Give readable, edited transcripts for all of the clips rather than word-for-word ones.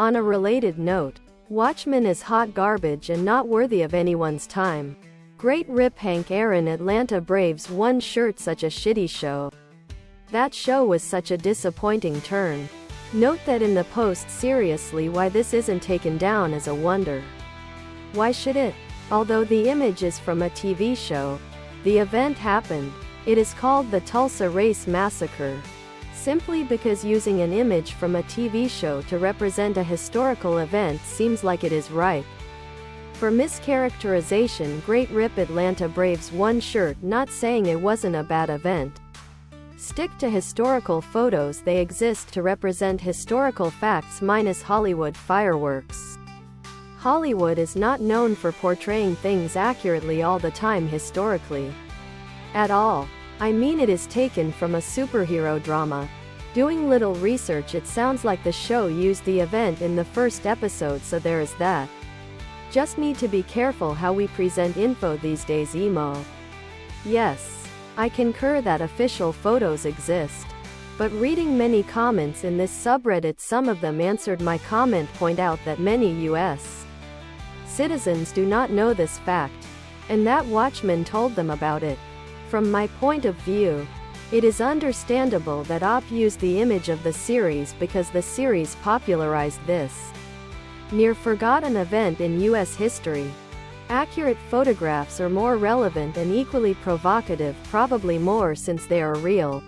On a related note, Watchmen is hot garbage and not worthy of anyone's time. Great rip Hank Aaron. Atlanta Braves one shirt. Such a shitty show. That show was such a disappointing turn. Note that in the post. Seriously, why this isn't taken down as a wonder. Why should it? Although the image is from a TV show, the event happened. It is called the Tulsa Race Massacre. Simply because using an image from a TV show to represent a historical event seems like it is ripe for mischaracterization. Great rip Atlanta Braves one shirt. Not saying it wasn't a bad event. Stick to historical photos. They exist to represent historical facts minus Hollywood fireworks. Hollywood is not known for portraying things accurately all the time historically. At all. I mean, it is taken from a superhero drama. Doing little research, it sounds like the show used the event in the first episode, so there is that. Just need to be careful how we present info these days. Emo. Yes, I concur that official photos exist. But reading many comments in this subreddit, some of them answered my comment, point out that many U.S. citizens do not know this fact, and that Watchmen told them about it. From my point of view, it is understandable that OP used the image of the series because the series popularized this near-forgotten event in U.S. history. Accurate photographs are more relevant and equally provocative, probably more since they are real.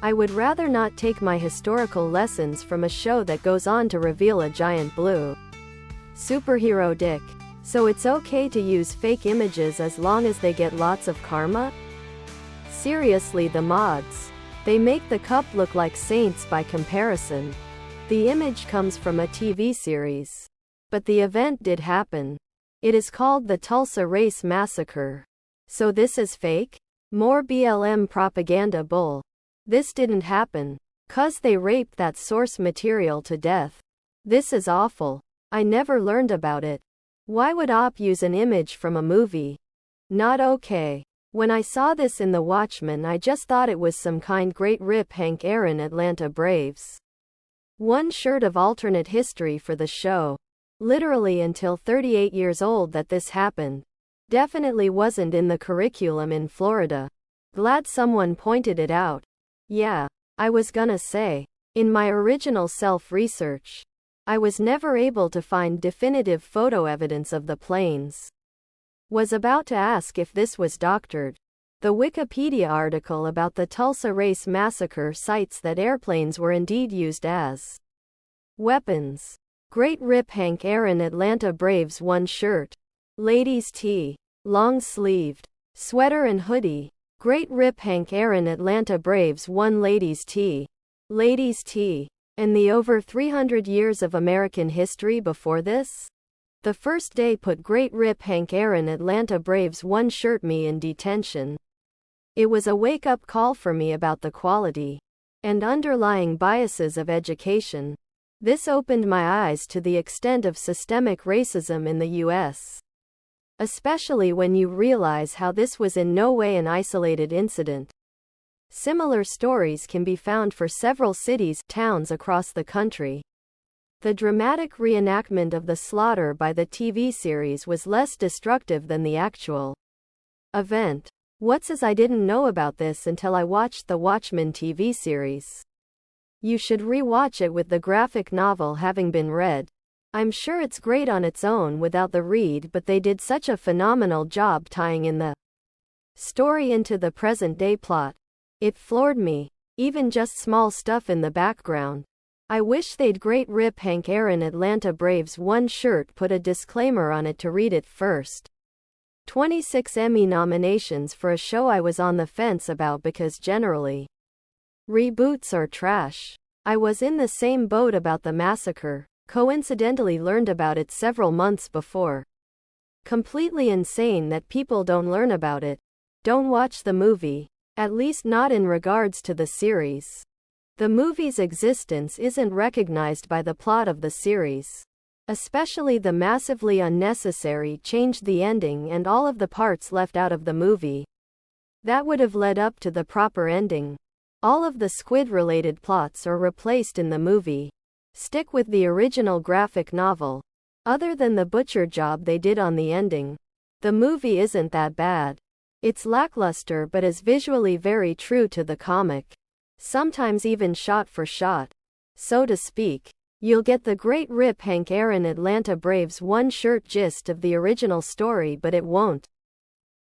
I would rather not take my historical lessons from a show that goes on to reveal a giant blue superhero dick. So it's okay to use fake images as long as they get lots of karma? Seriously, the mods. They make the cup look like saints by comparison. The image comes from a TV series. But the event did happen. It is called the Tulsa Race Massacre. So this is fake? More BLM propaganda bull. This didn't happen. 'Cause they raped that source material to death. This is awful. I never learned about it. Why would OP use an image from a movie? Not okay. When I saw this in The Watchmen, I just thought it was some kind great rip Hank Aaron Atlanta Braves one shirt of alternate history for the show. Literally until 38 years old that this happened. Definitely wasn't in the curriculum in Florida. Glad someone pointed it out. Yeah, I was gonna say, in my original self-research, I was never able to find definitive photo evidence of the planes. Was about to ask if this was doctored. The Wikipedia article about the Tulsa Race Massacre cites that airplanes were indeed used as weapons. Great rip Hank Aaron Atlanta Braves one shirt. Ladies tee. Long-sleeved. Sweater and hoodie. Great rip Hank Aaron Atlanta Braves one ladies tee. Ladies tee. And the over 300 years of American history before this? The first day put great rip Hank Aaron Atlanta Braves one shirt me in detention. It was a wake-up call for me about the quality and underlying biases of education. This opened my eyes to the extent of systemic racism in the U.S. Especially when you realize how this was in no way an isolated incident. Similar stories can be found for several cities, towns across the country. The dramatic reenactment of the slaughter by the TV series was less destructive than the actual event. What's as I didn't know about this until I watched the Watchmen TV series. You should re-watch it with the graphic novel having been read. I'm sure it's great on its own without the read, but they did such a phenomenal job tying in the story into the present-day plot. It floored me. Even just small stuff in the background. I wish they'd great rip Hank Aaron Atlanta Braves one shirt put a disclaimer on it to read it first. 26 Emmy nominations for a show I was on the fence about because generally reboots are trash. I was in the same boat about the massacre, coincidentally learned about it several months before. Completely insane that people don't learn about it. Don't watch the movie. At least not in regards to the series. The movie's existence isn't recognized by the plot of the series. Especially the massively unnecessary changed the ending and all of the parts left out of the movie that would have led up to the proper ending. All of the squid-related plots are replaced in the movie. Stick with the original graphic novel. Other than the butcher job they did on the ending, the movie isn't that bad. It's lackluster but is visually very true to the comic. Sometimes even shot for shot, so to speak. You'll get the great Rip Hank Aaron Atlanta Braves one-shirt gist of the original story, but it won't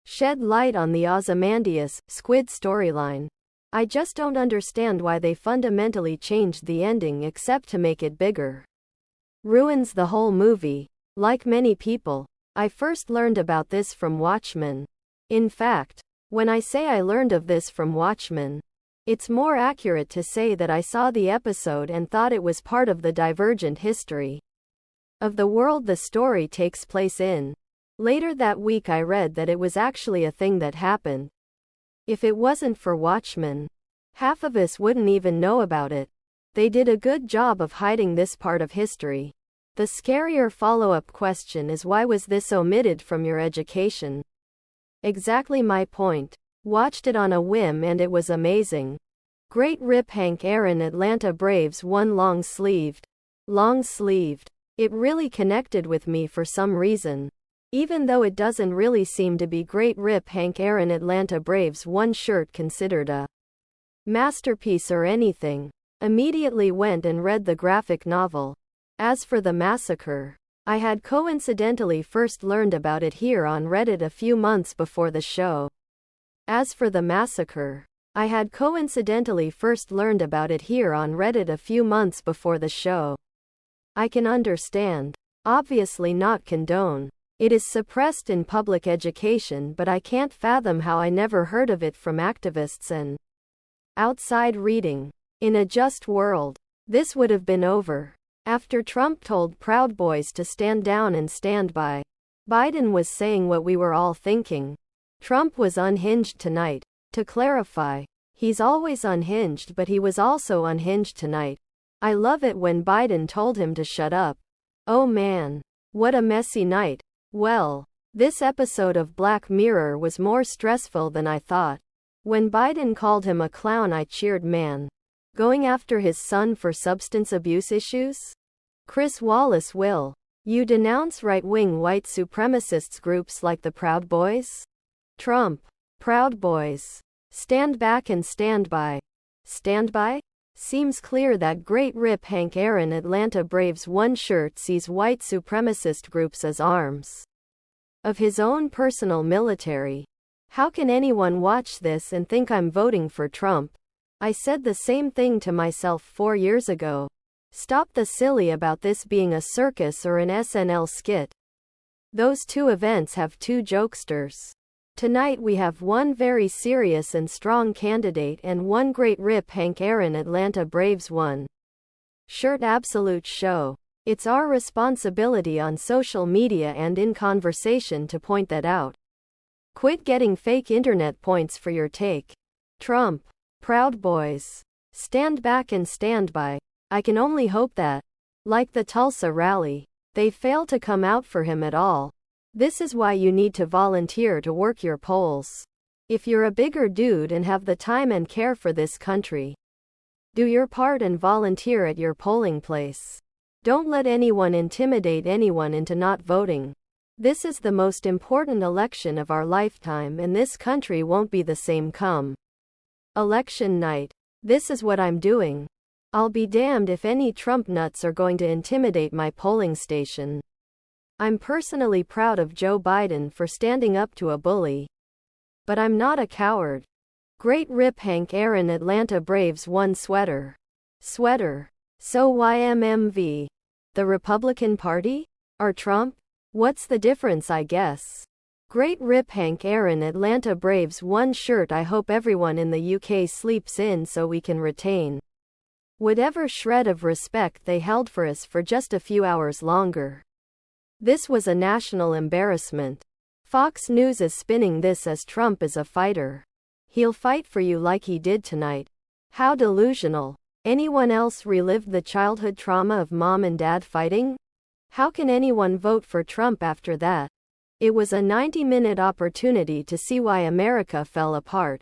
shed light on the Ozymandias squid storyline. I just don't understand why they fundamentally changed the ending except to make it bigger. Ruins the whole movie. Like many people, I first learned about this from Watchmen. In fact, when I say I learned of this from Watchmen, it's more accurate to say that I saw the episode and thought it was part of the divergent history of the world the story takes place in. Later that week I read that it was actually a thing that happened. If it wasn't for Watchmen, half of us wouldn't even know about it. They did a good job of hiding this part of history. The scarier follow-up question is, why was this omitted from your education? Exactly my point. Watched it on a whim and it was amazing. Great Rip Hank Aaron Atlanta Braves won long-sleeved. Long-sleeved. It really connected with me for some reason. Even though it doesn't really seem to be Great Rip Hank Aaron Atlanta Braves one shirt considered a masterpiece or anything. Immediately went and read the graphic novel. As for the massacre, I had coincidentally first learned about it here on Reddit a few months before the show. I can understand. Obviously not condone. It is suppressed in public education, but I can't fathom how I never heard of it from activists and outside reading. In a just world, this would have been over after Trump told Proud Boys to stand down and stand by. Biden was saying what we were all thinking. Trump was unhinged tonight. To clarify, he's always unhinged, but he was also unhinged tonight. I love it when Biden told him to shut up. Oh man, what a messy night. Well, this episode of Black Mirror was more stressful than I thought. When Biden called him a clown, I cheered. Man, going after his son for substance abuse issues? Chris Wallace, will you denounce right-wing white supremacists groups like the Proud Boys? Trump. Proud Boys. Stand back and stand by. Stand by? Seems clear that Great Rip Hank Aaron Atlanta Braves one shirt sees white supremacist groups as arms of his own personal military. How can anyone watch this and think I'm voting for Trump? I said the same thing to myself 4 years ago. Stop the silly about this being a circus or an SNL skit. Those two events have two jokesters. Tonight we have one very serious and strong candidate and one Great Rip Hank Aaron Atlanta Braves one shirt absolute show. It's our responsibility on social media and in conversation to point that out. Quit getting fake internet points for your take. Trump. Proud Boys. Stand back and stand by. I can only hope that, like the Tulsa rally, they fail to come out for him at all. This is why you need to volunteer to work your polls. If you're a bigger dude and have the time and care for this country, do your part and volunteer at your polling place. Don't let anyone intimidate anyone into not voting. This is the most important election of our lifetime, and this country won't be the same come election night. This is what I'm doing. I'll be damned if any Trump nuts are going to intimidate my polling station. I'm personally proud of Joe Biden for standing up to a bully. But I'm not a coward. Great Rip Hank Aaron Atlanta Braves one sweater. Sweater. So YMMV. The Republican Party? Or Trump? What's the difference, I guess? Great Rip Hank Aaron Atlanta Braves one shirt. I hope everyone in the UK sleeps in so we can retain whatever shred of respect they held for us for just a few hours longer. This was a national embarrassment. Fox News is spinning this as Trump is a fighter. He'll fight for you like he did tonight. How delusional. Anyone else relived the childhood trauma of mom and dad fighting? How can anyone vote for Trump after that? It was a 90-minute opportunity to see why America fell apart.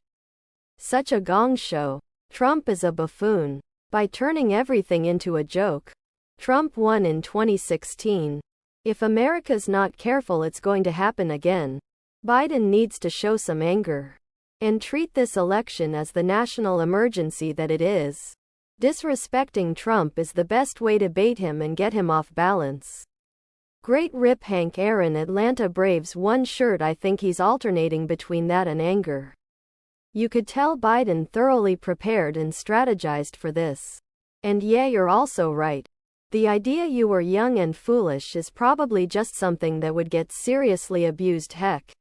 Such a gong show. Trump is a buffoon. By turning everything into a joke. Trump won in 2016. If America's not careful, it's going to happen again. Biden needs to show some anger and treat this election as the national emergency that it is. Disrespecting Trump is the best way to bait him and get him off balance. Great rip Hank Aaron, Atlanta Braves one shirt. I think he's alternating between that and anger. You could tell Biden thoroughly prepared and strategized for this. And yeah, you're also right. The idea you were young and foolish is probably just something that would get seriously abused. Heck,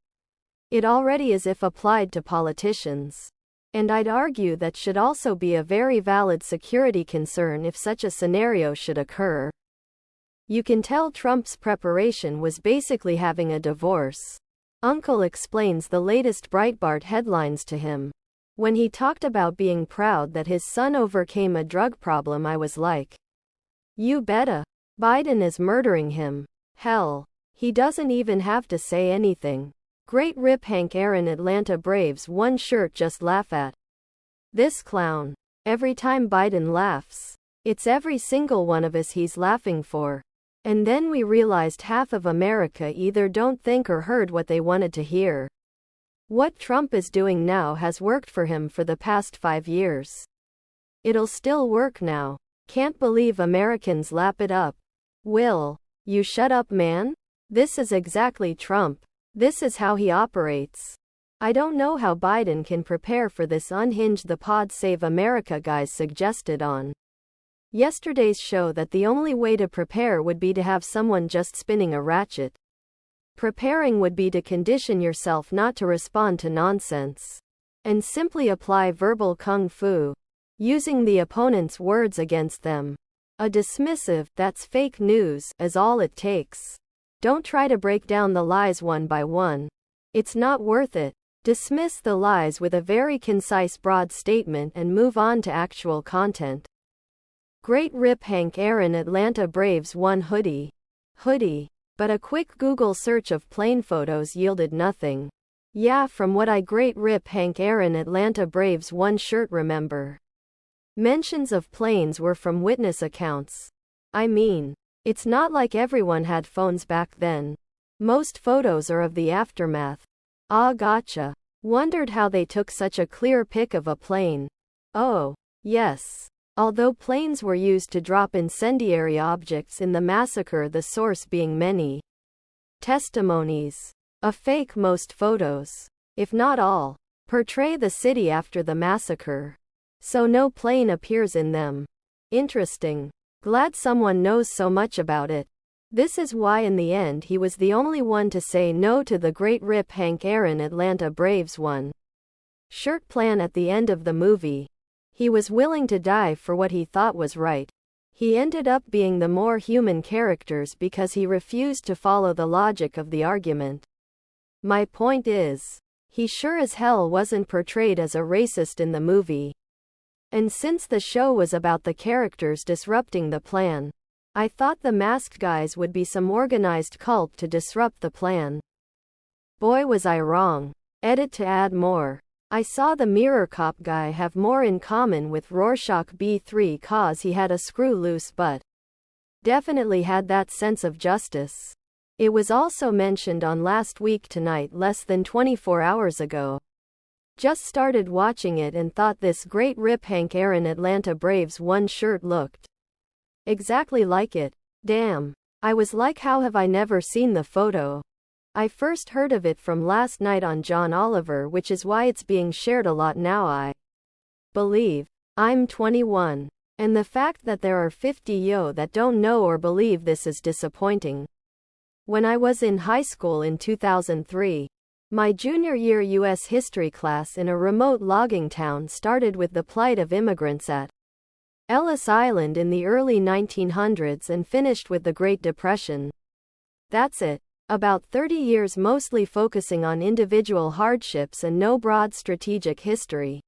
it already is if applied to politicians. And I'd argue that should also be a very valid security concern if such a scenario should occur. You can tell Trump's preparation was basically having a divorce. Uncle explains the latest Breitbart headlines to him. When he talked about being proud that his son overcame a drug problem, I was like, you betta. Biden is murdering him. Hell, he doesn't even have to say anything. Great rip Hank Aaron, Atlanta Braves one shirt. Just laugh at this clown. Every time Biden laughs, it's every single one of us he's laughing for. And then we realized half of America either don't think or heard what they wanted to hear. What Trump is doing now has worked for him for the past 5 years. It'll still work now. Can't believe Americans lap it up. Will you shut up, man? This is exactly Trump. This is how he operates. I don't know how Biden can prepare for this. Unhinged, the Pod Save America guys suggested on yesterday's show that the only way to prepare would be to have someone just spinning a ratchet. Preparing would be to condition yourself not to respond to nonsense and simply apply verbal kung fu, using the opponent's words against them. A dismissive, "that's fake news," is all it takes. Don't try to break down the lies one by one. It's not worth it. Dismiss the lies with a very concise, broad statement and move on to actual content. Great rip Hank Aaron, Atlanta Braves one hoodie. But a quick Google search of plane photos yielded nothing. Yeah, from what I great rip Hank Aaron, Atlanta Braves one shirt remember. Mentions of planes were from witness accounts. I mean, it's not like everyone had phones back then. Most photos are of the aftermath. Ah, gotcha. Wondered how they took such a clear pic of a plane. Oh, yes. Although planes were used to drop incendiary objects in the massacre, the source being many testimonies. A fake, most photos, if not all, portray the city after the massacre. So no plane appears in them. Interesting. Glad someone knows so much about it. This is why in the end he was the only one to say no to the great rip Hank Aaron, Atlanta Braves one shirt plan at the end of the movie. He was willing to die for what he thought was right. He ended up being the more human characters because he refused to follow the logic of the argument. My point is, he sure as hell wasn't portrayed as a racist in the movie. And since the show was about the characters disrupting the plan, I thought the masked guys would be some organized cult to disrupt the plan. Boy, was I wrong. Edit to add more. I saw the mirror cop guy have more in common with Rorschach B3 cause he had a screw loose but definitely had that sense of justice. It was also mentioned on Last Week Tonight less than 24 hours ago. Just started watching it and thought this great rip Hank Aaron, Atlanta Braves one shirt looked exactly like it. Damn. I was like, how have I never seen the photo? I first heard of it from last night on John Oliver, which is why it's being shared a lot now. I believe. I'm 21. And the fact that there are 50 yo that don't know or believe this is disappointing. When I was in high school in 2003, my junior year U.S. history class in a remote logging town started with the plight of immigrants at Ellis Island in the early 1900s and finished with the Great Depression. That's it. About 30 years mostly focusing on individual hardships and no broad strategic history.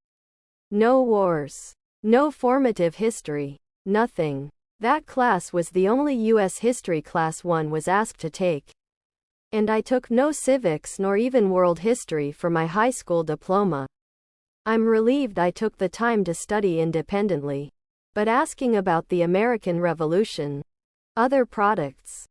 No wars. No formative history. Nothing. That class was the only U.S. history class one was asked to take. And I took no civics nor even world history for my high school diploma. I'm relieved I took the time to study independently. But asking about the American Revolution, Other products.